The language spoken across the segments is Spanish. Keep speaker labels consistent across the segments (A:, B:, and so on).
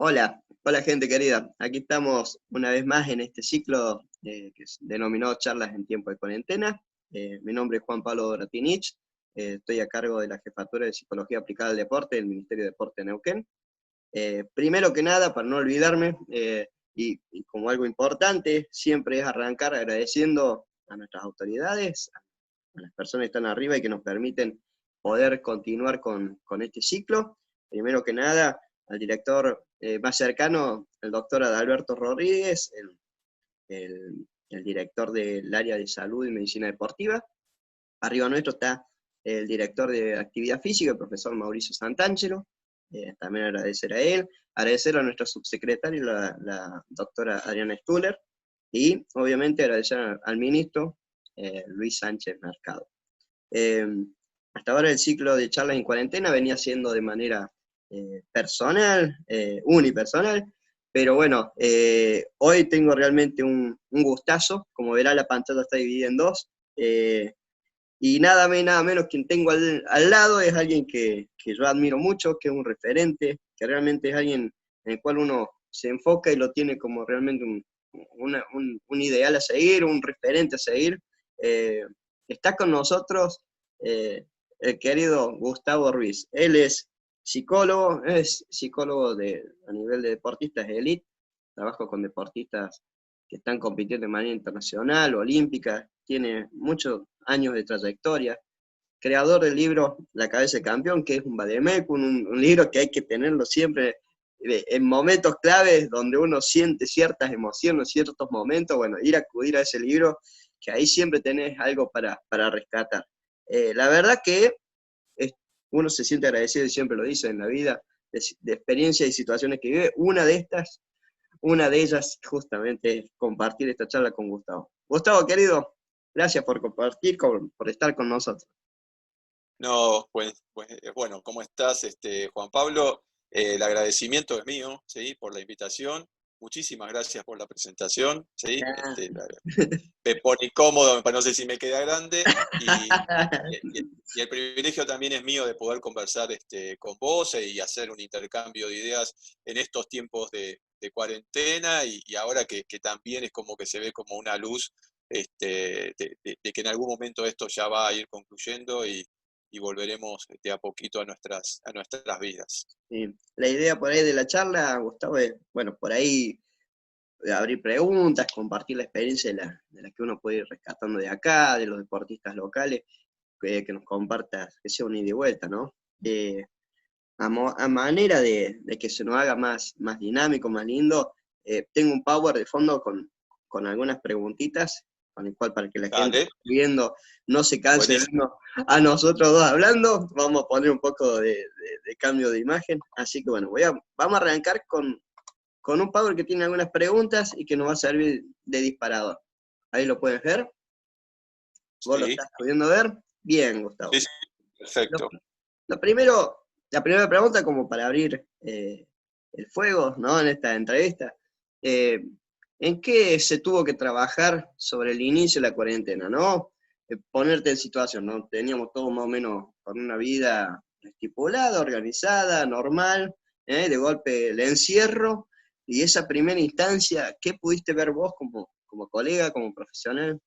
A: Hola gente querida. Aquí estamos una vez más en este ciclo que se denominó Charlas en Tiempo de Cuarentena. Mi nombre es Juan Pablo Doratinich, estoy a cargo de la Jefatura de Psicología Aplicada al Deporte del Ministerio de Deporte de Neuquén. Primero que nada, para no olvidarme, y como algo importante, siempre es arrancar agradeciendo a nuestras autoridades, a las personas que están arriba y que nos permiten poder continuar con este ciclo. Primero que nada, al director más cercano, el doctor Adalberto Rodríguez, el director del área de salud y medicina deportiva. Arriba nuestro está el director de actividad física, el profesor Mauricio Santangelo. También agradecer a él, agradecer a nuestra subsecretaria, la doctora Adriana Stuller, y obviamente agradecer al ministro Luis Sánchez Mercado. Eh, Hasta ahora el ciclo de charlas en cuarentena venía siendo de manera personal, unipersonal, pero bueno, hoy tengo realmente un gustazo. Como verá, la pantalla está dividida en dos, y nada más y nada menos quien tengo al lado es alguien que yo admiro mucho, que es un referente, que realmente es alguien en el cual uno se enfoca y lo tiene como realmente un ideal a seguir, un referente a seguir. Eh, Está con nosotros el querido Gustavo Ruiz. Él es psicólogo a nivel de deportistas de élite, trabaja con deportistas que están compitiendo de manera internacional, olímpica, tiene muchos años de trayectoria, creador del libro La cabeza de campeón, que es un vademecum, un libro que hay que tenerlo siempre en momentos claves donde uno siente ciertas emociones, ciertos momentos, bueno, ir a acudir a ese libro, que ahí siempre tenés algo para rescatar. La verdad que es, uno se siente agradecido, y siempre lo dice en la vida, de experiencias y situaciones que vive. Una de ellas justamente es compartir esta charla con Gustavo. Gustavo, querido, gracias por compartir, por estar con nosotros.
B: No, bueno, ¿cómo estás, Juan Pablo? El agradecimiento es mío, ¿sí? Por la invitación. Muchísimas gracias por la presentación, ¿sí?
A: Ah.
B: Me pone incómodo, no sé si me queda grande, y el privilegio también es mío de poder conversar con vos y hacer un intercambio de ideas en estos tiempos de cuarentena y ahora que también es como que se ve como una luz de que en algún momento esto ya va a ir concluyendo y volveremos a poquito a nuestras vidas.
A: Sí. La idea por ahí de la charla, Gustavo, es, bueno, por ahí abrir preguntas, compartir la experiencia de la que uno puede ir rescatando de acá, de los deportistas locales, que nos compartas, que sea un ida y vuelta, ¿no? A manera de que se nos haga más dinámico, más lindo, tengo un power de fondo con algunas preguntitas, con el cual para que la gente
B: Dale,
A: viendo no se canse de
B: buenísimo.
A: vernos a nosotros dos hablando, vamos a poner un poco de cambio de imagen. Así que bueno, vamos a arrancar con un power que tiene algunas preguntas y que nos va a servir de disparador. Ahí lo puedes ver. ¿Vos lo
B: Sí,
A: estás pudiendo ver? Bien, Gustavo.
B: sí, sí,
A: Lo,
B: perfecto.
A: lo primero, la primera pregunta, como para abrir el fuego, ¿no? En esta entrevista, eh, ¿en qué se tuvo que trabajar sobre el inicio de la cuarentena, ¿no? Ponerte en situación, ¿no? Teníamos todo más o menos con una vida estipulada, organizada, normal, de golpe el encierro, y esa primera instancia, ¿qué pudiste ver vos como colega, como profesional?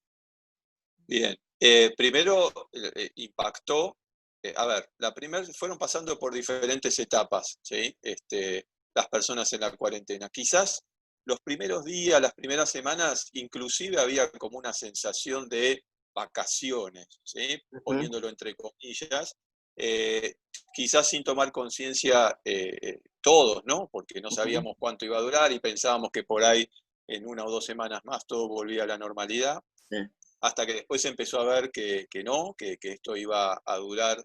B: Bien. Primero impactó, a ver, fueron pasando por diferentes etapas, ¿sí? Las personas en la cuarentena. Quizás los primeros días, las primeras semanas, inclusive había como una sensación de vacaciones, ¿sí?
A: Ujú,
B: Poniéndolo entre comillas, quizás sin tomar conciencia todos, ¿no? Porque no
A: ujú,
B: sabíamos cuánto iba a durar y pensábamos que por ahí en 1 o 2 semanas más todo volvía a la normalidad,
A: sí,
B: hasta que después se empezó a ver que no, que esto iba a durar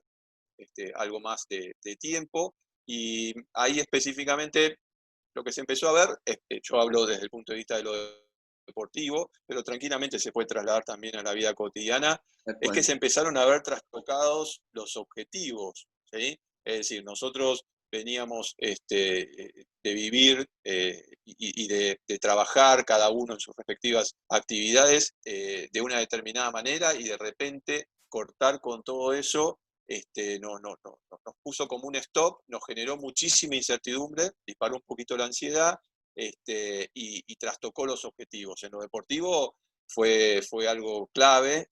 B: algo más de tiempo. Y ahí específicamente lo que se empezó a ver, yo hablo desde el punto de vista de lo deportivo, pero tranquilamente se puede trasladar también a la vida cotidiana,
A: tal
B: es que
A: cual.
B: se empezaron a ver trastocados los objetivos, ¿sí? Es decir, nosotros veníamos de vivir y de trabajar cada uno en sus respectivas actividades de una determinada manera y de repente cortar con todo eso nos puso como un stop, nos generó muchísima incertidumbre, disparó un poquito la ansiedad, y trastocó los objetivos. En lo deportivo fue algo clave,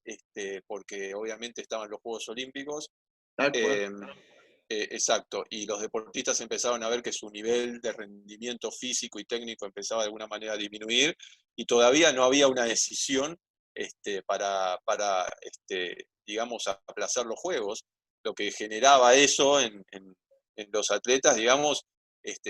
B: porque obviamente estaban los Juegos Olímpicos.
A: Tal cual.
B: Exacto, y los deportistas empezaron a ver que su nivel de rendimiento físico y técnico empezaba de alguna manera a disminuir, y todavía no había una decisión para digamos, aplazar los Juegos. Lo que generaba eso en los atletas, digamos,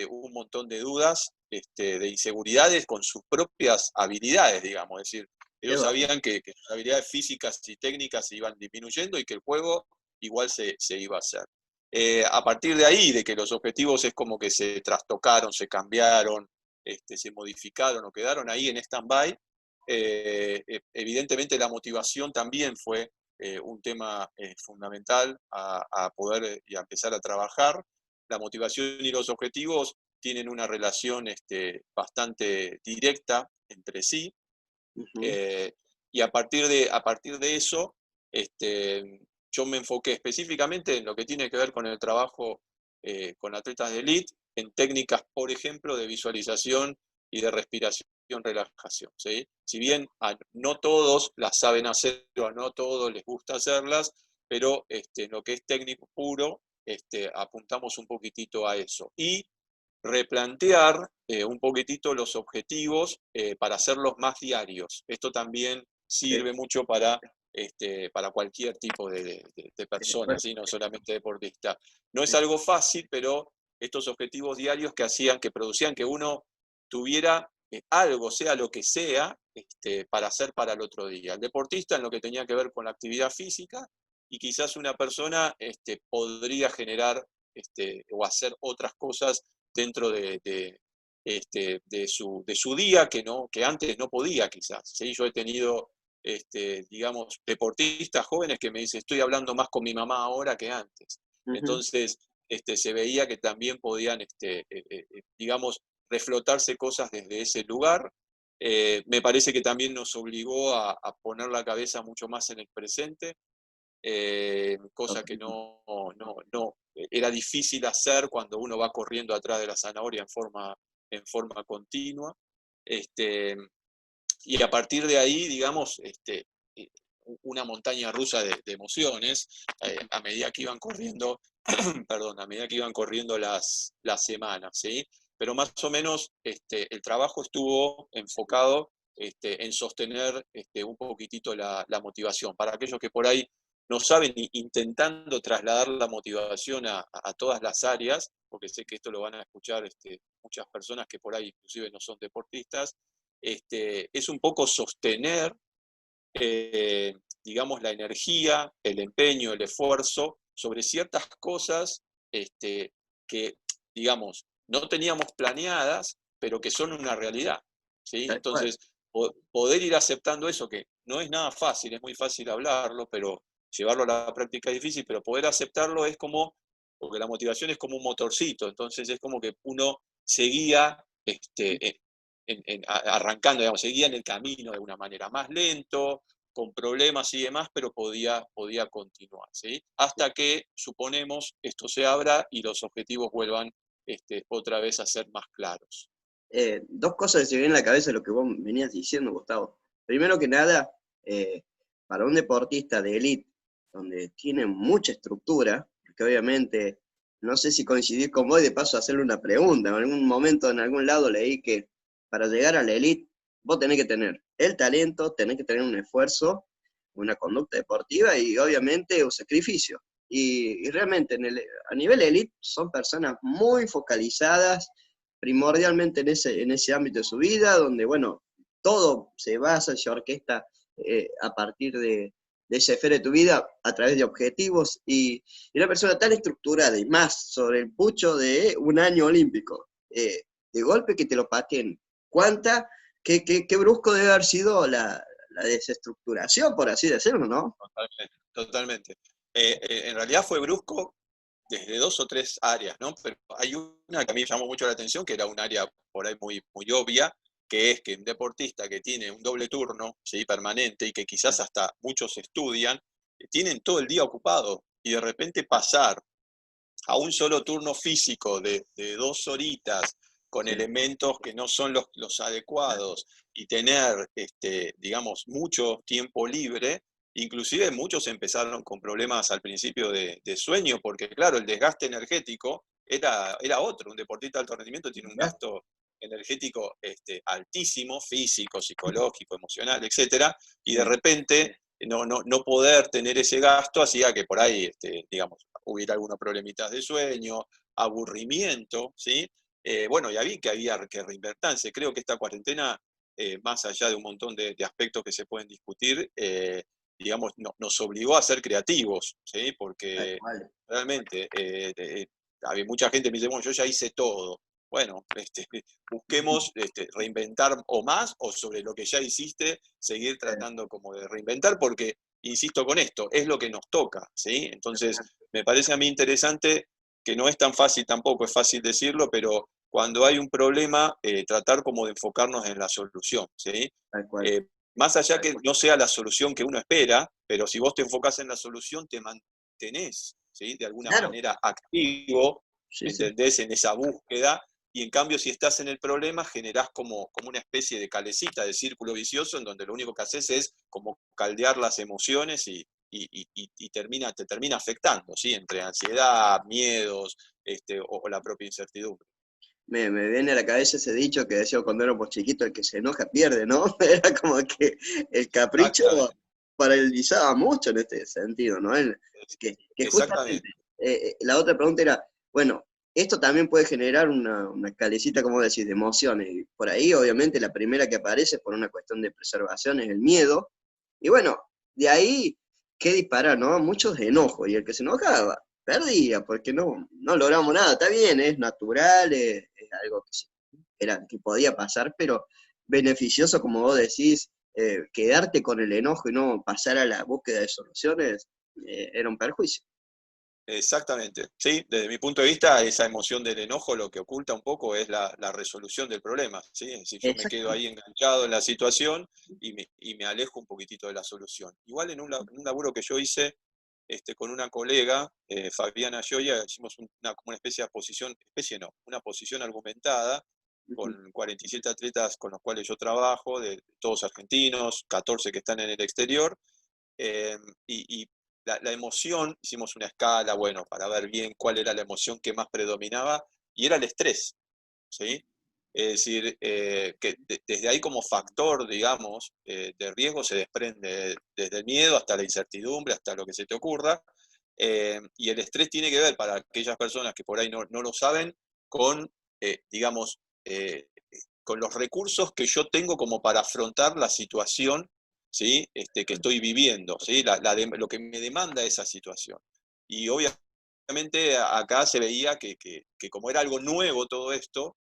B: un montón de dudas, de inseguridades con sus propias habilidades, digamos. Es decir, ellos sabían que sus habilidades físicas y técnicas se iban disminuyendo y que el juego igual se iba a hacer. A partir de ahí, de que los objetivos es como que se trastocaron, se cambiaron, se modificaron o quedaron ahí en stand-by, evidentemente la motivación también fue un tema fundamental a poder y a empezar a trabajar. La motivación y los objetivos tienen una relación bastante directa entre sí, y a partir de eso, yo me enfoqué específicamente en lo que tiene que ver con el trabajo con atletas de elite, en técnicas, por ejemplo, de visualización y de respiración, relajación, ¿sí? Si bien no todos las saben hacer o no todos les gusta hacerlas, pero en lo que es técnico puro, apuntamos un poquitito a eso. Y replantear un poquitito los objetivos para hacerlos más diarios. Esto también sirve mucho para cualquier tipo de persona, ¿sí? No solamente deportista. No es algo fácil, pero estos objetivos diarios que producían que uno tuviera algo, sea lo que sea, para hacer para el otro día. El deportista en lo que tenía que ver con la actividad física, y quizás una persona podría generar o hacer otras cosas dentro de su día que antes no podía quizás. ¿Sí? Yo he tenido, digamos, deportistas jóvenes que me dicen, estoy hablando más con mi mamá ahora que antes. Entonces, se veía que también podían, digamos, reflotarse cosas desde ese lugar. Me parece que también nos obligó a poner la cabeza mucho más en el presente, cosa que no era difícil hacer cuando uno va corriendo atrás de la zanahoria en forma continua. Y a partir de ahí, digamos, una montaña rusa de emociones, a medida que iban corriendo, perdón, a medida que iban corriendo las semanas, ¿sí? Pero más o menos el trabajo estuvo enfocado en sostener un poquitito la motivación. Para aquellos que por ahí no saben, intentando trasladar la motivación a todas las áreas, porque sé que esto lo van a escuchar muchas personas que por ahí inclusive no son deportistas, es un poco sostener, digamos, la energía, el empeño, el esfuerzo sobre ciertas cosas que, digamos, no teníamos planeadas, pero que son una realidad, ¿sí? Entonces, poder ir aceptando eso, que no es nada fácil, es muy fácil hablarlo, pero llevarlo a la práctica es difícil, pero poder aceptarlo es como, porque la motivación es como un motorcito, entonces es como que uno seguía arrancando, digamos, seguía en el camino de una manera más lento, con problemas y demás, pero podía continuar, ¿sí? Hasta que, suponemos, esto se abra y los objetivos vuelvan otra vez a ser más claros.
A: Dos cosas que se vienen a la cabeza de lo que vos venías diciendo, Gustavo. Primero que nada, para un deportista de élite, donde tiene mucha estructura, porque obviamente, no sé si coincidís con vos y de paso hacerle una pregunta. En algún momento, en algún lado leí que para llegar a la élite, vos tenés que tener el talento, tenés que tener un esfuerzo, una conducta deportiva y obviamente un sacrificio. Y realmente a nivel élite son personas muy focalizadas, primordialmente en ese ámbito de su vida, donde, bueno, todo se basa, se orquesta a partir de esa esfera de tu vida a través de objetivos, y una persona tan estructurada y más sobre el pucho de un año olímpico, de golpe que te lo pateen. Qué brusco debe haber sido la desestructuración, por así decirlo, ¿no?
B: Totalmente. En realidad fue brusco desde 2 o 3 áreas, ¿no? Pero hay una que a mí me llamó mucho la atención, que era un área por ahí muy, muy obvia, que es que un deportista que tiene un doble turno, ¿sí? Permanente, y que quizás hasta muchos estudian, tienen todo el día ocupado, y de repente pasar a un solo turno físico de 2 horitas con
A: Sí,
B: elementos que no son los adecuados y tener, digamos, mucho tiempo libre, inclusive muchos empezaron con problemas al principio de sueño, porque claro, el desgaste energético era otro. Un deportista de alto rendimiento tiene un
A: claro.
B: gasto energético altísimo, físico, psicológico, emocional, etcétera, y de
A: Sí,
B: repente no poder tener ese gasto hacía que por ahí, digamos, hubiera algunos problemitas de sueño, aburrimiento, ¿sí? Bueno, ya vi que había que reinventarse. Creo que esta cuarentena, más allá de un montón de aspectos que se pueden discutir, digamos, nos obligó a ser creativos, ¿sí?
A: tal
B: Porque
A: cual.
B: realmente había mucha gente que me dice, bueno, yo ya hice todo. Bueno, busquemos reinventar o más, o sobre lo que ya hiciste, seguir tratando como de reinventar, porque, insisto con esto, es lo que nos toca, ¿sí? Entonces, me parece a mí interesante que no es tan fácil tampoco, es fácil decirlo, pero cuando hay un problema, tratar como de enfocarnos en la solución, ¿sí?
A: Tal cual.
B: Eh, Más allá que no sea la solución que uno espera, pero si vos te enfocás en la solución, te mantenés, ¿sí? De alguna
A: Claro,
B: manera activo,
A: sí,
B: ¿me
A: sí.
B: entendés? En esa búsqueda, y en cambio si estás en el problema, generás como una especie de calecita, de círculo vicioso, en donde lo único que haces es como caldear las emociones y te termina afectando, ¿sí? Entre ansiedad, miedos, o la propia incertidumbre.
A: Me viene a la cabeza ese dicho que decía cuando éramos chiquitos, el que se enoja pierde, ¿no? Era como que el capricho
B: Exactamente,
A: paralizaba mucho en este sentido, ¿no? Que justamente,
B: exactamente.
A: la otra pregunta era, bueno, esto también puede generar una calecita, como decís, de emociones. Y por ahí, obviamente, la primera que aparece por una cuestión de preservación es el miedo. Y bueno, de ahí, ¿qué dispara, no? Muchos enojos. Y el que se enojaba, perdía, porque no logramos nada. Está bien, es natural, es algo que podía pasar, pero beneficioso, como vos decís, quedarte con el enojo y no pasar a la búsqueda de soluciones, era un perjuicio.
B: Exactamente, sí, desde mi punto de vista, esa emoción del enojo lo que oculta un poco es la resolución del problema, ¿sí? Es decir, yo me quedo
A: Exactamente.
B: ahí enganchado en la situación y me alejo un poquitito de la solución. Igual en un laburo que yo hice con una colega, Fabiana Gioia, hicimos como una especie de posición, especie no, una posición argumentada
A: Ujú.
B: con 47 atletas con los cuales yo trabajo, de todos argentinos, 14 que están en el exterior, y la emoción, hicimos una escala, bueno, para ver bien cuál era la emoción que más predominaba, y era el estrés, ¿sí? Es decir, que desde ahí como factor, digamos, de riesgo se desprende desde el miedo hasta la incertidumbre, hasta lo que se te ocurra, y el estrés tiene que ver, para aquellas personas que por ahí no lo saben, con, digamos, con los recursos que yo tengo como para afrontar la situación, ¿sí? Que estoy viviendo, ¿sí? Lo que me demanda esa situación. Y obviamente acá se veía que como era algo nuevo todo esto,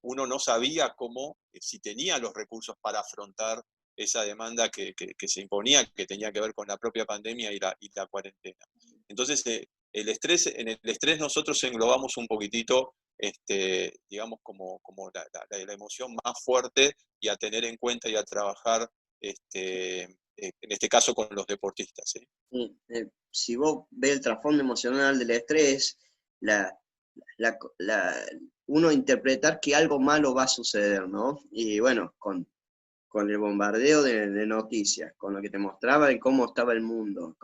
B: uno no sabía cómo, si tenía los recursos para afrontar esa demanda que se imponía, que tenía que ver con la propia pandemia y la cuarentena. Entonces, en el estrés nosotros englobamos un poquitito, digamos, como la emoción más fuerte y a tener en cuenta y a trabajar, en este caso con los deportistas, ¿sí?
A: Sí, si vos ves el trasfondo emocional del estrés, la, uno interpretar que algo malo va a suceder, ¿no? Y bueno, con el bombardeo de noticias, con lo que te mostraba de cómo estaba el mundo,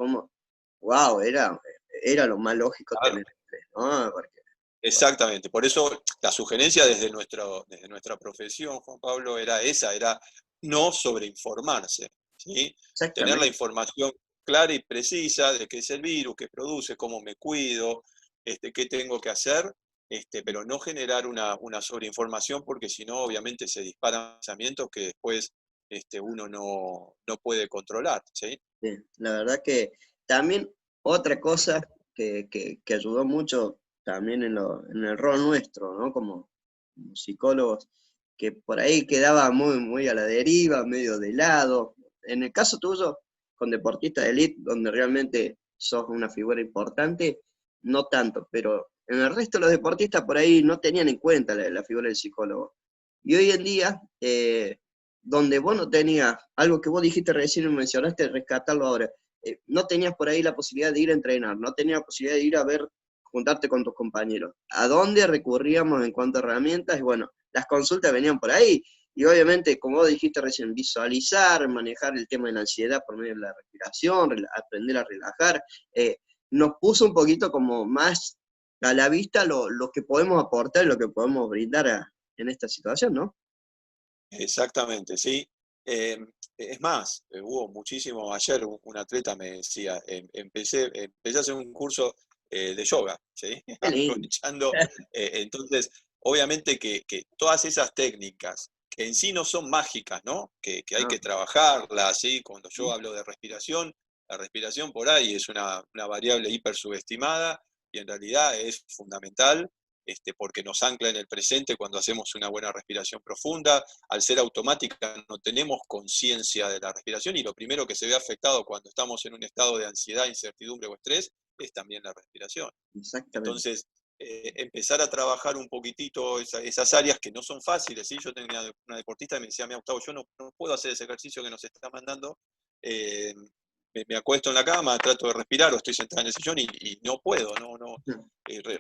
A: wow, era lo más lógico
B: Claro.
A: tener estrés, ¿no? Porque, bueno,
B: Exactamente, por eso la sugerencia desde nuestra profesión, Juan Pablo, era esa, era no sobreinformarse, ¿sí? Tener la
A: exactamente.
B: información clara y precisa de qué es el virus, qué produce, cómo me cuido, qué tengo que hacer, pero no generar una sobreinformación, porque si no, obviamente se disparan pensamientos que después uno no puede controlar, ¿sí?
A: Sí, la verdad que también otra cosa que ayudó mucho también en el rol nuestro, ¿no? Como psicólogos, que por ahí quedaba muy a la deriva, medio de lado. En el caso tuyo, con deportistas de elite, donde realmente sos una figura importante, no tanto, pero en el resto de los deportistas por ahí no tenían en cuenta la figura del psicólogo. Y hoy en día, donde vos no tenías algo que vos dijiste recién y mencionaste, rescatarlo ahora. no tenías por ahí la posibilidad de ir a entrenar, no tenías la posibilidad de ir a ver, juntarte con tus compañeros. ¿A dónde recurríamos en cuanto a herramientas? Y bueno, las consultas venían por ahí. Y obviamente, como vos dijiste recién, visualizar, manejar el tema de la ansiedad por medio de la respiración, aprender a relajar, nos puso un poquito como más a la vista lo que podemos aportar, lo que podemos brindar en esta situación, ¿no?
B: Exactamente, sí. Es más, hubo muchísimo, ayer un atleta me decía, empecé a hacer un curso de yoga, ¿sí?
A: Qué lindo.
B: Aprovechando, entonces, obviamente que todas esas técnicas, que en sí no son mágicas, ¿no? Que hay
A: No.
B: que trabajarlas, ¿sí? Cuando yo hablo de respiración, la respiración por ahí es una variable hiper subestimada y en realidad es fundamental. Porque nos ancla en el presente cuando hacemos una buena respiración profunda. Al ser automática no tenemos conciencia de la respiración y lo primero que se ve afectado cuando estamos en un estado de ansiedad, incertidumbre o estrés es también la respiración.
A: Exactamente.
B: Entonces, empezar a trabajar un poquitito esas áreas que no son fáciles. ¿Sí? Yo tenía una deportista que me decía, Gustavo, yo no puedo hacer ese ejercicio que nos está mandando. Me acuesto en la cama, trato de respirar o estoy sentada en el sillón y no puedo,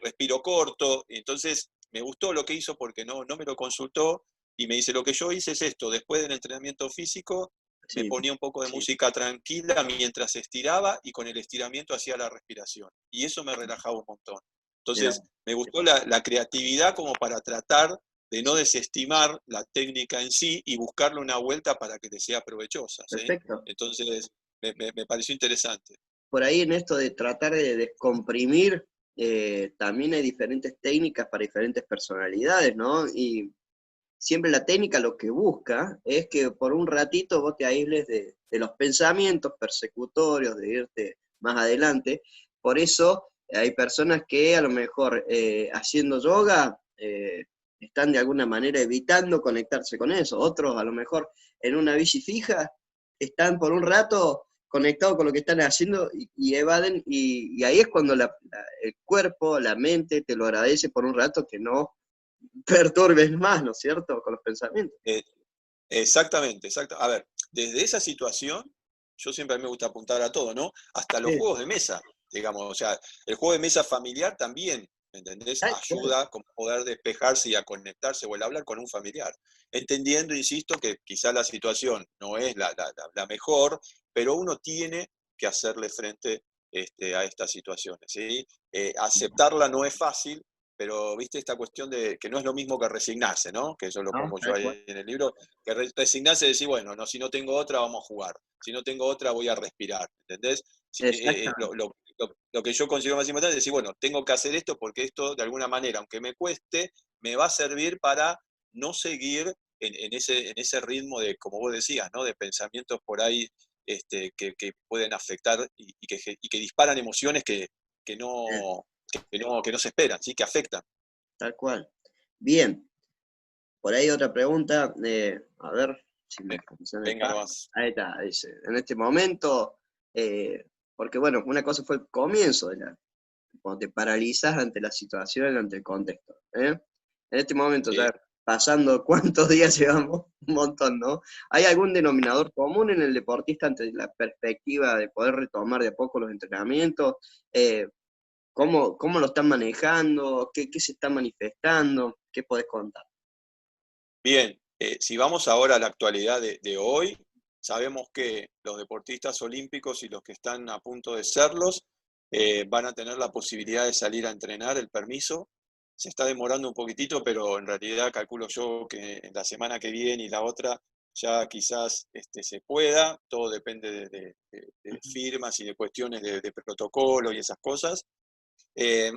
B: respiro corto. Entonces, me gustó lo que hizo porque no me lo consultó y me dice, lo que yo hice es esto, después del entrenamiento físico, me
A: Sí,
B: ponía un poco de música tranquila mientras estiraba y con el estiramiento hacía la respiración. Y eso me relajaba un montón.
A: mira,
B: Entonces, me gustó la creatividad como para tratar de no desestimar la técnica en sí y buscarle una vuelta para que te sea provechosa, ¿sí?
A: perfecto.
B: Entonces, me pareció interesante.
A: Por ahí en esto de tratar de descomprimir, también hay diferentes técnicas para diferentes personalidades, ¿no? Y siempre la técnica lo que busca es que por un ratito vos te aísles de los pensamientos persecutorios, de irte más adelante. Por eso hay personas que a lo mejor haciendo yoga están de alguna manera evitando conectarse con eso. Otros a lo mejor en una bici fija están por un rato conectados con lo que están haciendo y evaden, y ahí es cuando el cuerpo, la mente te lo agradece por un rato que no perturbes más, ¿no es cierto?, con los pensamientos.
B: Eh, Exactamente, exacto. A ver, desde esa situación, yo siempre a mí me gusta apuntar a todo, ¿no? Hasta los
A: Sí,
B: juegos de mesa, digamos, o sea, el juego de mesa familiar también, ¿me entendés?
A: tal cual,
B: Ayuda como poder despejarse y a conectarse o el hablar con un familiar. Entendiendo, insisto, que quizá la situación no es la mejor, pero uno tiene que hacerle frente a estas situaciones, ¿sí? Aceptarla no es fácil, pero viste esta cuestión de que no es lo mismo que resignarse, ¿no? Que eso lo
A: ¿no?
B: pongo yo
A: Tal cual.
B: ahí en el libro, que resignarse y decir, bueno, no, si no tengo otra, vamos a jugar. Si no tengo otra, voy a respirar, ¿entendés?
A: Exactamente,
B: Lo que yo considero más importante es decir, bueno, tengo que hacer esto porque esto, de alguna manera, aunque me cueste, me va a servir para no seguir en ese ritmo de, como vos decías, ¿no? De pensamientos por ahí que pueden afectar y que disparan emociones que
A: eh,
B: no, que no se esperan, ¿sí? Que afectan.
A: tal cual. Bien, por ahí otra pregunta, a ver si me funciona
B: Venga
A: acá.
B: nomás.
A: Ahí está, dice, en este momento, porque bueno, una cosa fue el comienzo cuando te paralizas ante la situación, ante el contexto. En este momento,
B: Sí.
A: ya pasando cuántos días llevamos, un montón, ¿no? ¿Hay algún denominador común en el deportista ante la perspectiva de poder retomar de a poco los entrenamientos? ¿Cómo lo están manejando? ¿Qué se está manifestando? ¿Qué podés contar?
B: Bien, si vamos ahora a la actualidad de hoy, sabemos que los deportistas olímpicos y los que están a punto de serlos van a tener la posibilidad de salir a entrenar, el permiso. Se está demorando un poquitito, pero en realidad calculo yo que en la semana que viene y la otra ya quizás se pueda. Todo depende de
A: Ujú.
B: firmas y de cuestiones de protocolo y esas cosas.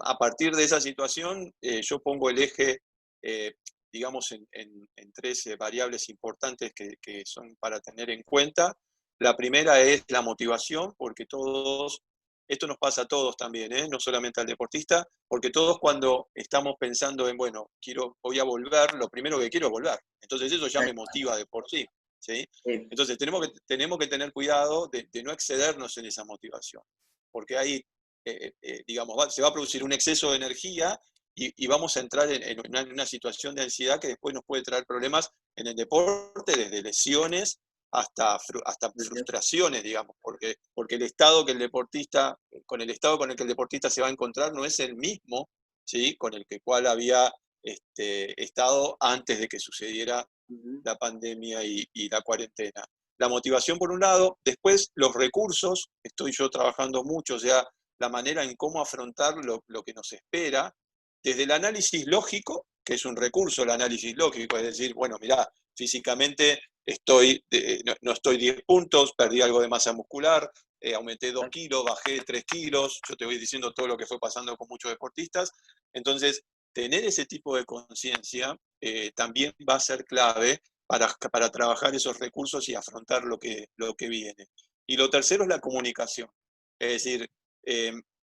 B: A partir de esa situación, yo pongo el eje, eh, digamos, en tres variables importantes que son para tener en cuenta. La primera es la motivación, porque esto nos pasa a todos también, no solamente al deportista, porque todos cuando estamos pensando en, bueno, voy a volver, lo primero que quiero es volver. Entonces eso ya me motiva de por sí, ¿sí? Entonces tenemos que tener cuidado de no excedernos en esa motivación, porque hay digamos, se va a producir un exceso de energía y vamos a entrar en una situación de ansiedad que después nos puede traer problemas en el deporte, desde lesiones hasta frustraciones, digamos, porque el estado que el deportista, con el estado con el que el deportista se va a encontrar no es el mismo, ¿sí?, con el cual había estado antes de que sucediera la pandemia y la cuarentena. La motivación por un lado, después los recursos, estoy yo trabajando mucho, o sea, la manera en cómo afrontar lo que nos espera, desde el análisis lógico, que es un recurso el análisis lógico, es decir, bueno, mirá, físicamente no estoy 10 puntos, perdí algo de masa muscular, aumenté 2 kilos, bajé 3 kilos, yo te voy diciendo todo lo que fue pasando con muchos deportistas. Entonces, tener ese tipo de conciencia también va a ser clave para trabajar esos recursos y afrontar lo que viene. Y lo tercero es la comunicación, es decir,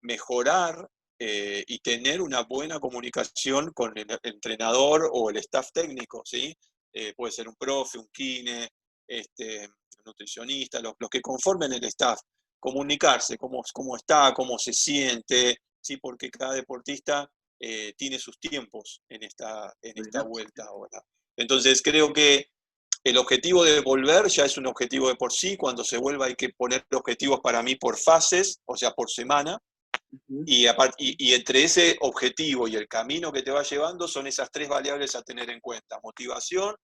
B: mejorar y tener una buena comunicación con el entrenador o el staff técnico, ¿sí? Puede ser un profe, un kine, un nutricionista, los que conformen el staff, comunicarse, cómo está, cómo se siente, ¿sí? Porque cada deportista tiene sus tiempos en esta vuelta ahora. Entonces creo que el objetivo de volver ya es un objetivo de por sí. Cuando se vuelva hay que poner objetivos para mí por fases, o sea, por semana. Y entre ese objetivo y el camino que te va llevando son esas 3 variables a tener en cuenta: motivación,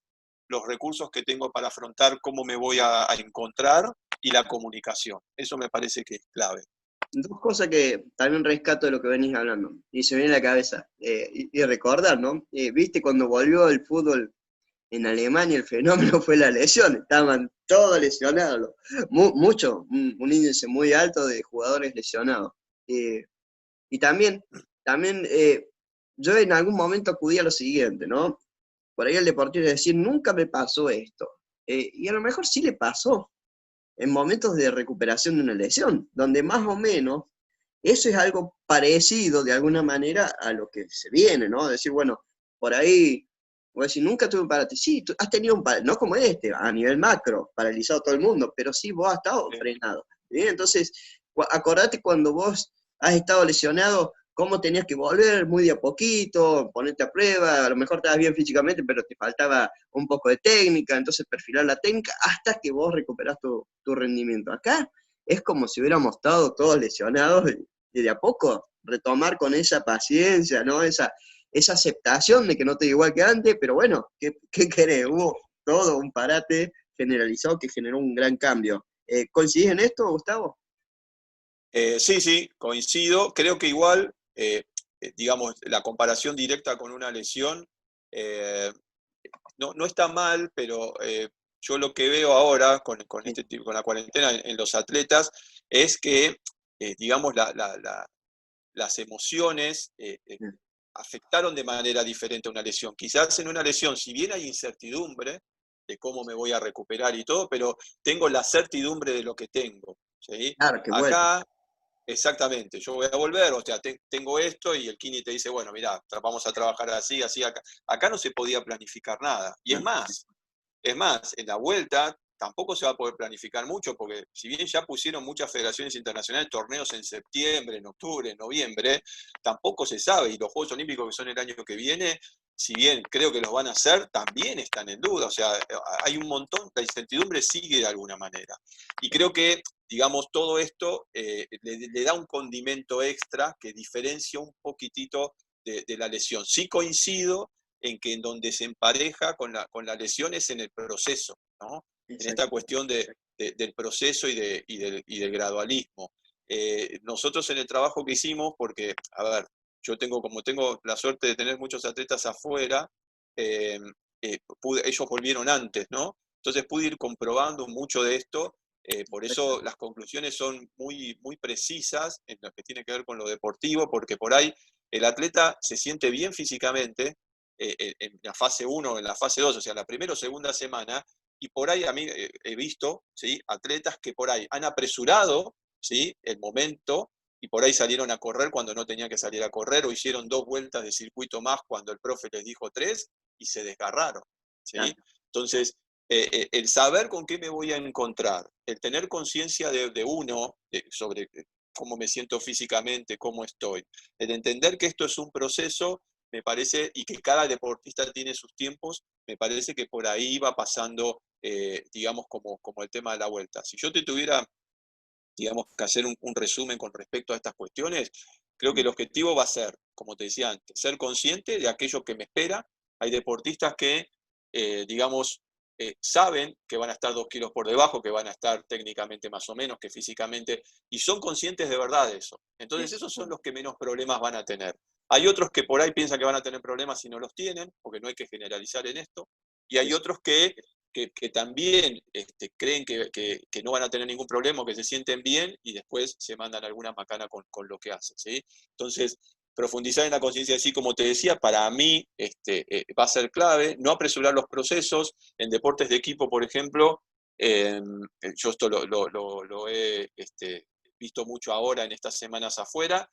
B: los recursos que tengo para afrontar cómo me voy a encontrar y la comunicación. Eso me parece que es clave.
A: Dos cosas que también rescato de lo que venís hablando, y se me viene a la cabeza, y recordar, ¿no? ¿Viste cuando volvió el fútbol en Alemania? El fenómeno fue la lesión, estaban todos lesionados, mucho, un índice muy alto de jugadores lesionados. Y también yo en algún momento acudí a lo siguiente, ¿no? Por ahí el deportista decir, nunca me pasó esto. Y a lo mejor sí le pasó en momentos de recuperación de una lesión, donde más o menos eso es algo parecido de alguna manera a lo que se viene, ¿no? Decir, bueno, por ahí, voy a decir, nunca tuve un parate. Sí, tú has tenido un parate, no como este, a nivel macro, paralizado todo el mundo, pero sí vos has estado frenado. ¿Bien? Entonces, acordate cuando vos has estado lesionado, cómo tenías que volver muy de a poquito, ponerte a prueba, a lo mejor estabas bien físicamente, pero te faltaba un poco de técnica, entonces perfilar la técnica hasta que vos recuperás tu rendimiento. Acá es como si hubiéramos estado todos lesionados y de a poco retomar con esa paciencia, ¿no? Esa aceptación de que no te igual que antes, pero bueno, ¿qué querés? Hubo todo un parate generalizado que generó un gran cambio. ¿Coincidís en esto, Gustavo?
B: Sí, coincido. Creo que igual, digamos, la comparación directa con una lesión no está mal, pero yo lo que veo ahora con la cuarentena en los atletas es que, digamos, las emociones afectaron de manera diferente a una lesión. Quizás en una lesión, si bien hay incertidumbre de cómo me voy a recuperar y todo, pero tengo la certidumbre de lo que tengo, ¿sí?
A: Claro, que bueno.
B: Acá, exactamente, yo voy a volver, o sea, tengo esto y el Kini te dice, bueno, mirá, vamos a trabajar así, así, acá. Acá no se podía planificar nada. Y es más, en la vuelta tampoco se va a poder planificar mucho, porque si bien ya pusieron muchas federaciones internacionales torneos en septiembre, en octubre, en noviembre, tampoco se sabe. Y los Juegos Olímpicos que son el año que viene, si bien creo que los van a hacer, también están en duda. O sea, hay un montón, la incertidumbre sigue de alguna manera. Y creo que, digamos, todo esto le da un condimento extra que diferencia un poquitito de la lesión. Sí coincido en que en donde se empareja con la lesión es en el proceso, ¿no? En esta cuestión del proceso y del gradualismo. Nosotros en el trabajo que hicimos, porque, a ver, como tengo la suerte de tener muchos atletas afuera, ellos volvieron antes, ¿no? Entonces pude ir comprobando mucho de esto, por eso las conclusiones son muy, muy precisas en lo que tiene que ver con lo deportivo, porque por ahí el atleta se siente bien físicamente, en la fase 1, en la fase 2, o sea, la primera o segunda semana, y por ahí a mí he visto, ¿sí?, atletas que por ahí han apresurado, ¿sí?, el momento, y por ahí salieron a correr cuando no tenían que salir a correr, o hicieron 2 vueltas de circuito más cuando el profe les dijo 3, y se desgarraron, ¿sí? Claro. Entonces, el saber con qué me voy a encontrar, el tener conciencia de uno, sobre cómo me siento físicamente, cómo estoy, el entender que esto es un proceso, me parece, y que cada deportista tiene sus tiempos, me parece que por ahí va pasando digamos, como el tema de la vuelta. Si yo te tuviera, digamos, que hacer un resumen con respecto a estas cuestiones, creo que el objetivo va a ser, como te decía antes, ser consciente de aquello que me espera. Hay deportistas que, digamos, saben que van a estar 2 kilos por debajo, que van a estar técnicamente más o menos, que físicamente, y son conscientes de verdad de eso. Entonces esos son los que menos problemas van a tener. Hay otros que por ahí piensan que van a tener problemas y no los tienen, porque no hay que generalizar en esto, y hay otros que también creen que no van a tener ningún problema, o que se sienten bien y después se mandan alguna macana con lo que hacen, ¿sí? Entonces, profundizar en la conciencia, así como te decía, para mí va a ser clave, no apresurar los procesos. En deportes de equipo, por ejemplo, yo esto lo he visto mucho ahora en estas semanas afuera.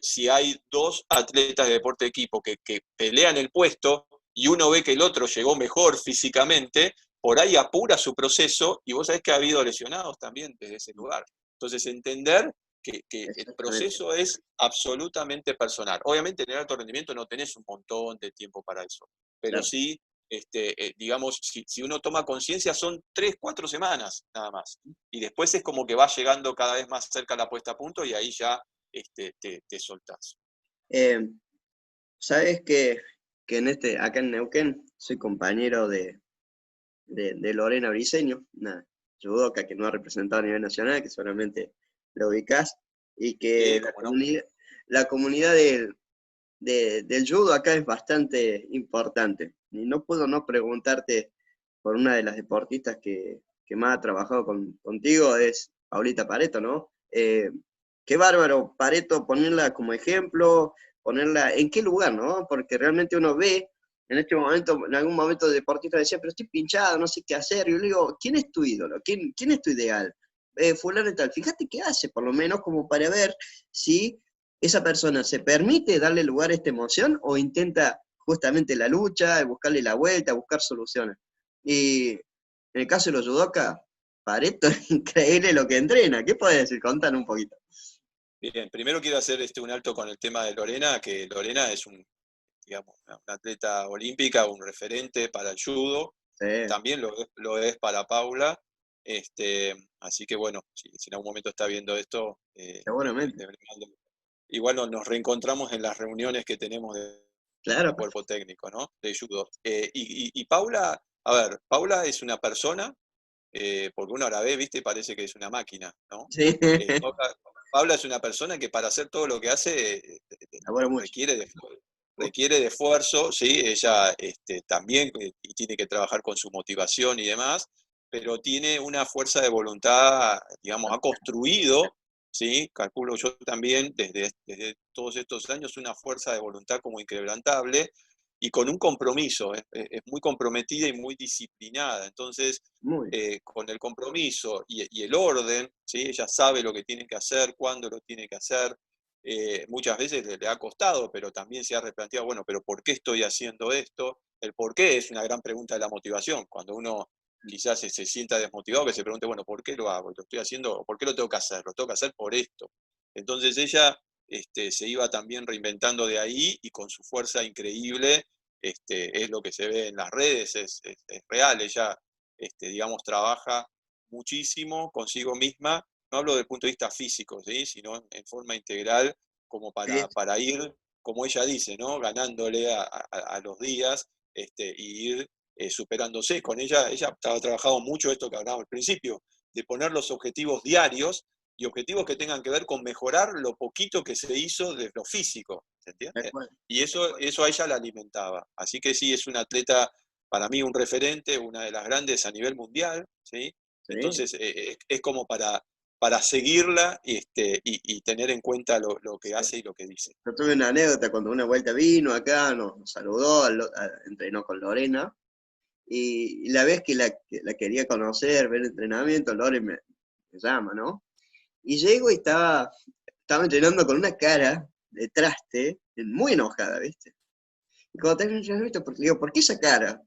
B: Si hay dos atletas de deporte de equipo que pelean el puesto y uno ve que el otro llegó mejor físicamente, por ahí apura su proceso, y vos sabés que ha habido lesionados también desde ese lugar. Entonces, entender que el
A: Exactamente.
B: proceso es absolutamente personal. Obviamente en el alto rendimiento no tenés un montón de tiempo para eso, pero
A: Claro.
B: sí, digamos, si uno toma conciencia, son 3, 4 semanas nada más. Y después es como que va llegando cada vez más cerca la puesta a punto, y ahí ya te soltás.
A: Eh, ¿Sabes que acá en Neuquén, soy compañero de Lorena Briceño, una judoka que no ha representado a nivel nacional, que seguramente lo ubicás, y que
B: Sí, cómo no.
A: la comunidad del judo acá es bastante importante? Y no puedo no preguntarte por una de las deportistas que más ha trabajado contigo, es Paulita Pareto, ¿no? Qué bárbaro, Pareto, ponerla como ejemplo, ponerla en qué lugar, ¿no? Porque realmente uno ve en este momento, en algún momento el deportista decía, pero estoy pinchado, no sé qué hacer. Y yo le digo, ¿quién es tu ídolo? ¿Quién es tu ideal? Fulano y tal. Fíjate qué hace, por lo menos como para ver si esa persona se permite darle lugar a esta emoción o intenta justamente la lucha, buscarle la vuelta, buscar soluciones. Y en el caso de los judoka, Pareto es increíble lo que entrena. ¿Qué puedes decir? Contanos un poquito.
B: Bien, primero quiero hacer un alto con el tema de Lorena, que Lorena es digamos, una atleta olímpica, un referente para el judo,
A: Sí,
B: también lo es para Paula. Así que bueno, si en algún momento está viendo esto,
A: seguramente.
B: igual nos reencontramos en las reuniones que tenemos de
A: Claro.
B: cuerpo técnico, ¿no? De judo. Y Paula, a ver, Paula es una persona, porque uno la ve, viste, y parece que es una máquina, ¿no?
A: Sí,
B: Paula es una persona que para hacer todo lo que hace
A: labora mucho.
B: requiere de esfuerzo, ¿sí? Ella también y tiene que trabajar con su motivación y demás, pero tiene una fuerza de voluntad, digamos, ha construido, ¿sí? Calculo yo también desde todos estos años, una fuerza de voluntad como inquebrantable y con un compromiso, es muy comprometida y muy disciplinada. Entonces,
A: Muy.
B: con el compromiso y el orden, ¿sí? Ella sabe lo que tiene que hacer, cuándo lo tiene que hacer. Muchas veces le ha costado, pero también se ha replanteado, bueno, pero ¿por qué estoy haciendo esto? El por qué es una gran pregunta de la motivación. Cuando uno quizás se sienta desmotivado, que se pregunte, bueno, ¿por qué lo hago? ¿Lo estoy haciendo? ¿Por qué lo tengo que hacer? Lo tengo que hacer por esto. Entonces ella se iba también reinventando de ahí, y con su fuerza increíble, es lo que se ve en las redes, es real. Ella, digamos, trabaja muchísimo consigo misma. No hablo desde el punto de vista físico, ¿sí? Sino en forma integral, como
A: Sí,
B: para ir, como ella dice, ¿no? Ganándole a los días, y ir superándose. Con ella ha trabajado mucho esto que hablábamos al principio, de poner los objetivos diarios, y objetivos que tengan que ver con mejorar lo poquito que se hizo de lo físico, ¿se
A: tal
B: entiende?
A: cual.
B: Y eso a ella la alimentaba. Así que sí, es una atleta, para mí un referente, una de las grandes a nivel mundial, ¿sí?
A: Sí.
B: Entonces, es como para seguirla, y tener en cuenta lo que hace y lo que dice.
A: Yo tuve una anécdota cuando una vuelta vino acá, nos saludó, entrenó con Lorena, y la vez que la quería conocer, ver entrenamiento, Lore me llama, ¿no? Y llego y estaba entrenando con una cara de traste, muy enojada, ¿viste? Y cuando terminé el entrenamiento, porque digo, ¿por qué esa cara?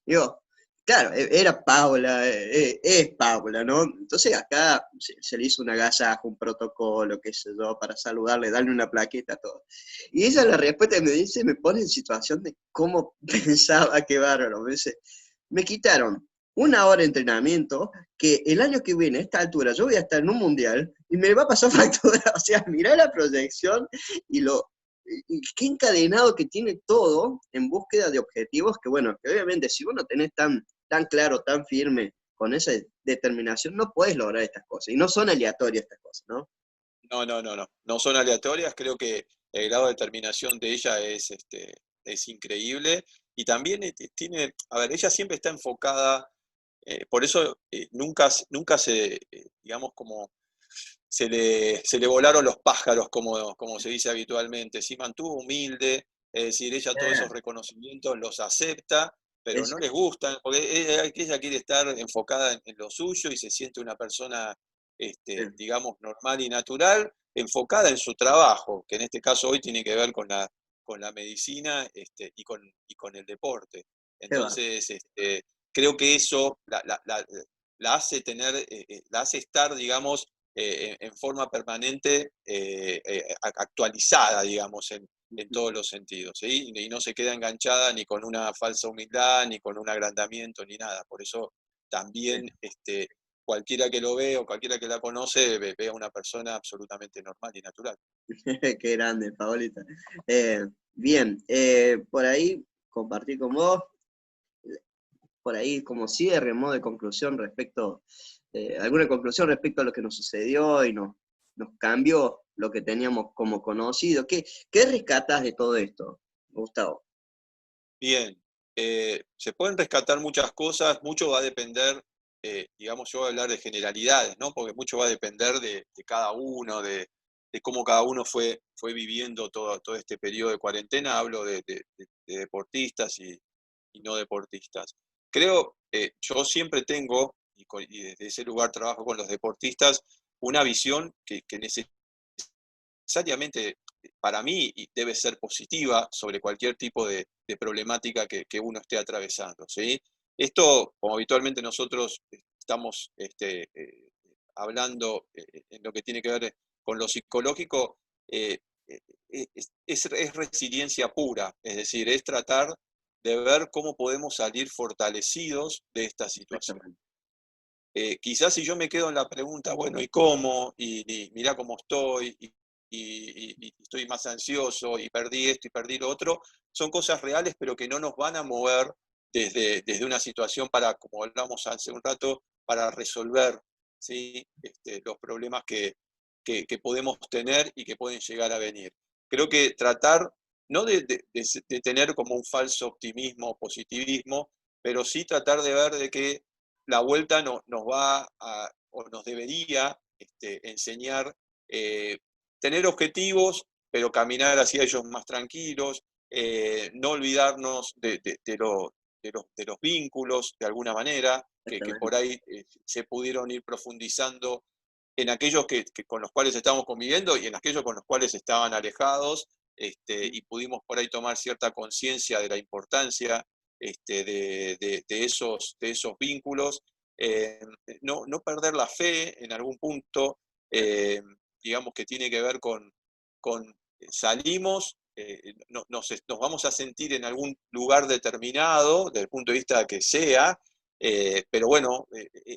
A: Digo, claro, era Paula, es Paula, ¿no? Entonces acá se le hizo un agasajo, un protocolo, qué sé yo, para saludarle, darle una plaqueta, todo. Y ella la respuesta que me dice, me pone en situación de cómo pensaba que bárbaro. Me dice, me quitaron una hora de entrenamiento, que el año que viene, a esta altura, yo voy a estar en un mundial y me va a pasar factura. O sea, mirá la proyección y y qué encadenado que tiene todo en búsqueda de objetivos que, bueno, que obviamente si vos no tenés tan claro, tan firme, con esa determinación, no puedes lograr estas cosas. Y no son aleatorias estas cosas, ¿no?
B: No, no, no, no. No son aleatorias. Creo que el grado de determinación de ella es increíble. Y también tiene, a ver, ella siempre está enfocada, por eso nunca digamos, como se le volaron los pájaros, como se dice habitualmente. Sí mantuvo humilde, es decir, ella todos esos reconocimientos los acepta, pero
A: Es,
B: no les gustan, porque ella quiere estar enfocada en lo suyo y se siente una persona, digamos, normal y natural, enfocada en su trabajo, que en este caso hoy tiene que ver con la medicina, y con el deporte.
A: qué va.
B: Entonces, creo que eso la hace la hace estar, digamos, en forma permanente, actualizada, digamos, en todos los sentidos, ¿sí? Y no se queda enganchada ni con una falsa humildad, ni con un agrandamiento, ni nada. Por eso también, cualquiera que lo ve o cualquiera que la conoce ve a una persona absolutamente normal y natural.
A: Qué grande, Paolita. Bien, por ahí compartí con vos, por ahí como cierre, modo de conclusión respecto, alguna conclusión respecto a lo que nos sucedió y nos cambió lo que teníamos como conocido. ¿Qué rescatas de todo esto, Gustavo?
B: Bien, se pueden rescatar muchas cosas, mucho va a depender, digamos, yo voy a hablar de generalidades, ¿no? Porque mucho va a depender de cada uno, de cómo cada uno fue viviendo todo este periodo de cuarentena. Hablo de deportistas y no deportistas. Creo, yo siempre tengo, y desde ese lugar trabajo con los deportistas, una visión que necesariamente para mí debe ser positiva sobre cualquier tipo de problemática que uno esté atravesando, ¿sí? Esto, como habitualmente nosotros estamos hablando en lo que tiene que ver con lo psicológico, eh, es resiliencia pura, es decir, es tratar de ver cómo podemos salir fortalecidos de esta situación.
A: Exactamente.
B: Quizás si yo me quedo en la pregunta, bueno, ¿y cómo? Y mirá cómo estoy, y estoy más ansioso, y perdí esto y perdí lo otro, son cosas reales, pero que no nos van a mover desde una situación para, como hablamos hace un rato, para resolver, ¿sí? Los problemas que podemos tener y que pueden llegar a venir. Creo que tratar, no de tener como un falso optimismo o positivismo, pero sí tratar de ver de que la vuelta nos va o nos debería enseñar, tener objetivos, pero caminar hacia ellos más tranquilos, no olvidarnos de los vínculos de alguna manera, que por
A: Exactamente.
B: ahí se pudieron ir profundizando en aquellos con los cuales estamos conviviendo y en aquellos con los cuales estaban alejados, y pudimos por ahí tomar cierta conciencia de la importancia, de esos vínculos. eh, no perder la fe en algún punto, eh, digamos que tiene que ver con salimos, nos vamos a sentir en algún lugar determinado, desde el punto de vista que sea, pero bueno,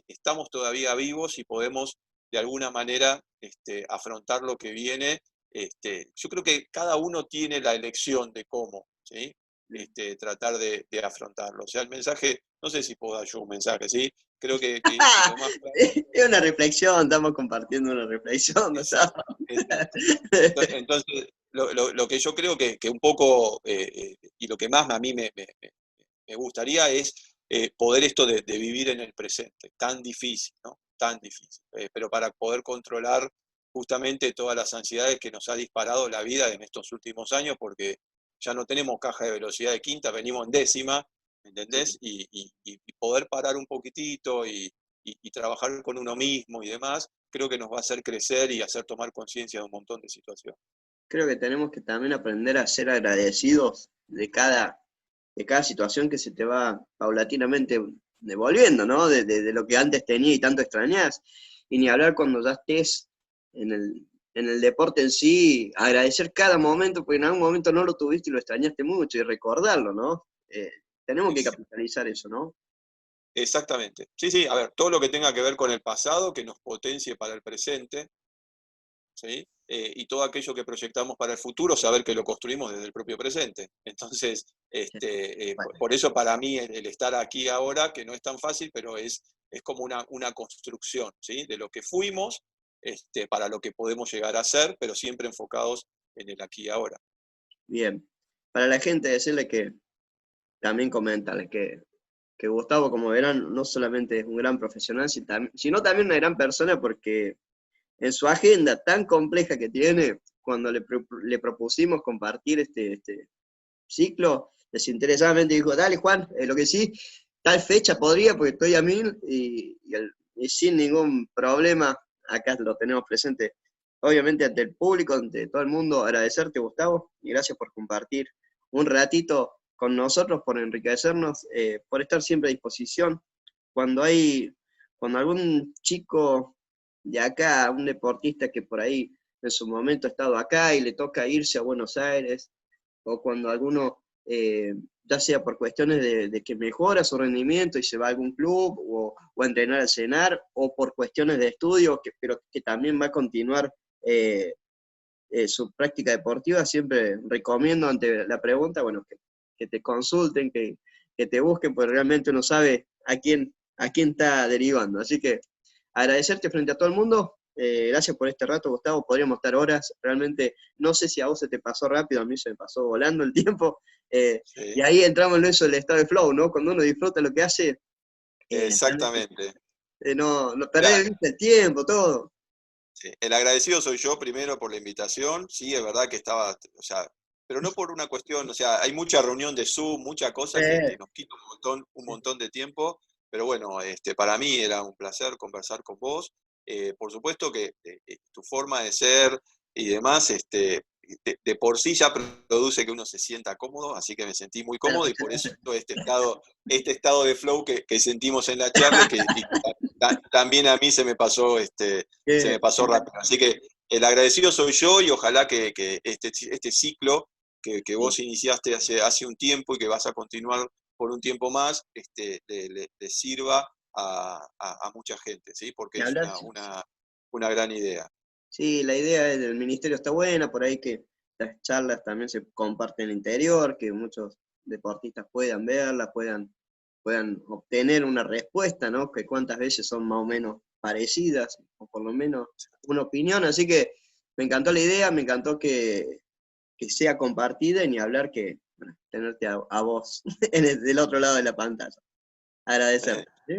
B: estamos todavía vivos y podemos de alguna manera afrontar lo que viene. Yo creo que cada uno tiene la elección de cómo, ¿sí? Tratar de afrontarlo. O sea, el mensaje, no sé si puedo dar yo un mensaje, ¿sí? Creo que lo más claro
A: Es una reflexión, estamos compartiendo una reflexión, Gustavo.
B: exacto, exacto. Entonces, lo que yo creo que un poco, y lo que más a mí me gustaría es poder esto de vivir en el presente, tan difícil, ¿no? Tan difícil. Pero para poder controlar justamente todas las ansiedades que nos ha disparado la vida en estos últimos años, porque ya no tenemos caja de velocidad de quinta, venimos en décima, ¿entendés?
A: Sí.
B: Y poder parar un poquitito y trabajar con uno mismo y demás, creo que nos va a hacer crecer y hacer tomar conciencia de un montón de situaciones.
A: Creo que tenemos que también aprender a ser agradecidos de cada situación que se te va paulatinamente devolviendo, ¿no? De lo que antes tenía y tanto extrañas. Y ni hablar cuando ya estés en el deporte en sí, agradecer cada momento, porque en algún momento no lo tuviste y lo extrañaste mucho, y recordarlo, ¿no? Tenemos
B: Sí,
A: que
B: sí.
A: capitalizar eso, ¿no?
B: Exactamente. Sí, sí, a ver, todo lo que tenga que ver con el pasado, que nos potencie para el presente, ¿sí? Y todo aquello que proyectamos para el futuro, saber que lo construimos desde el propio presente. Entonces,
A: Bueno,
B: por eso para mí el estar aquí ahora, que no es tan fácil, pero es como una construcción, ¿sí? De lo que fuimos, para lo que podemos llegar a ser, pero siempre enfocados en el aquí y ahora.
A: bien. Para la gente decirle que también comentarles que Gustavo, como verán, no solamente es un gran profesional, sino también una gran persona porque en su agenda tan compleja que tiene, cuando le propusimos compartir este ciclo, desinteresadamente dijo, dale Juan, lo que sí, tal fecha podría, porque estoy a mil y sin ningún problema, acá lo tenemos presente. Obviamente ante el público, ante todo el mundo, agradecerte Gustavo y gracias por compartir un ratito con nosotros, por enriquecernos, por estar siempre a disposición. Cuando cuando algún chico de acá, un deportista que por ahí en su momento ha estado acá y le toca irse a Buenos Aires, o cuando alguno, ya sea por cuestiones de que mejora su rendimiento y se va a algún club, o a entrenar a cenar, o por cuestiones de estudio, pero que también va a continuar eh, su práctica deportiva, siempre recomiendo ante la pregunta, bueno, que te consulten, que te busquen, porque realmente uno sabe a quién está derivando. Así que agradecerte frente a todo el mundo. Gracias por este rato, Gustavo. Podríamos estar horas. Realmente, no sé si a vos se te pasó rápido, a mí se me pasó volando el tiempo. Y
B: Sí,
A: ahí entramos en eso del estado de flow, ¿no? Cuando uno disfruta lo que hace, realmente
B: exactamente.
A: no perdés el tiempo, todo.
B: Sí, el agradecido soy yo primero por la invitación. Sí, es verdad que estaba, o sea, pero no por una cuestión, o sea, hay mucha reunión de Zoom, mucha cosa que nos quita un montón de tiempo, pero bueno, para mí era un placer conversar con vos. Por supuesto que tu forma de ser y demás, de por sí ya produce que uno se sienta cómodo, así que me sentí muy cómodo y por eso este estado de flow que sentimos en la charla y que también a mí se me
A: que,
B: pasó rápido. Así que el agradecido soy yo y ojalá que este ciclo que
A: sí.
B: vos iniciaste hace un tiempo y que vas a continuar por un tiempo más, le sirva a mucha gente, ¿sí? Porque
A: Ni
B: es
A: hablar,
B: una gran idea.
A: sí, la idea del ministerio está buena, por ahí que las charlas también se comparten en el interior, que muchos deportistas puedan verlas, puedan obtener una respuesta, ¿no? Que cuántas veces son más o menos parecidas, o por lo menos una opinión. Así que me encantó la idea, me encantó que sea compartida y ni hablar que, bueno, tenerte a vos del otro lado de la pantalla. Agradecerte. ¿Sí?